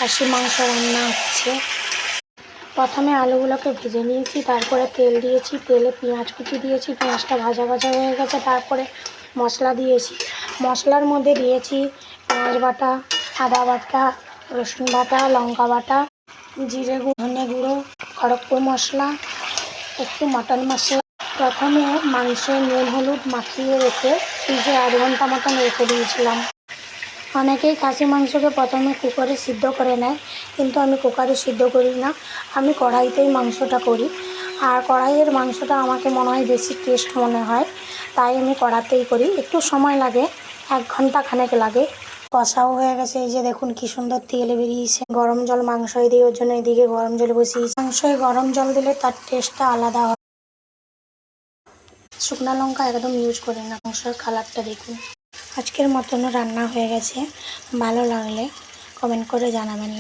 খাসি মাংস রান্না হচ্ছে। প্রথমে আলুগুলোকে ভেজে নিয়েছি, তারপরে তেল দিয়েছি, তেলে পেঁয়াজ কুচি দিয়েছি, পেঁয়াজটা ভাজা ভাজা হয়ে গেছে। তারপরে মশলা দিয়েছি, মশলার মধ্যে দিয়েছি পেঁয়াজ বাটা, আদা বাটা, রসুন বাটা, লঙ্কা বাটা, জিরে গুঁড়ো, ধনে গুঁড়ো, খড়গপুর মশলা, একটু মাটন মশলা। প্রথমে মাংসে নুন হলুদ মাখিয়ে রেখে ফ্রিজে 8 ঘন্টা মতন রেখে দিয়েছিলাম। অনেকেই খাসি মাংসকে প্রথমে কুকারে সিদ্ধ করে নেয়, কিন্তু আমি কুকারে সিদ্ধ করি না, আমি কড়াইতেই মাংসটা করি। আর কড়াইয়ের মাংসটা আমাকে মনে হয় বেশি টেস্ট মনে হয়, তাই আমি কড়াতেই করি। একটু সময় লাগে, 1 ঘন্টা খানেক লাগে। কষাও হয়ে গেছে, এই যে দেখুন কি সুন্দর তেল বেরিয়েছে। গরম জল মাংসয় দিয়ে, ওর জন্য এদিকে গরম জল বসিয়েছি। মাংসয় গরম জল দিলে তার টেস্টটা আলাদা হয়। শুকনো লঙ্কা একদম ইউজ করি না। মাংসের কালারটা দেখুন। আজকের মতন রান্না হয়ে গেছে। ভালো লাগলে কমেন্ট করে জানাবেন।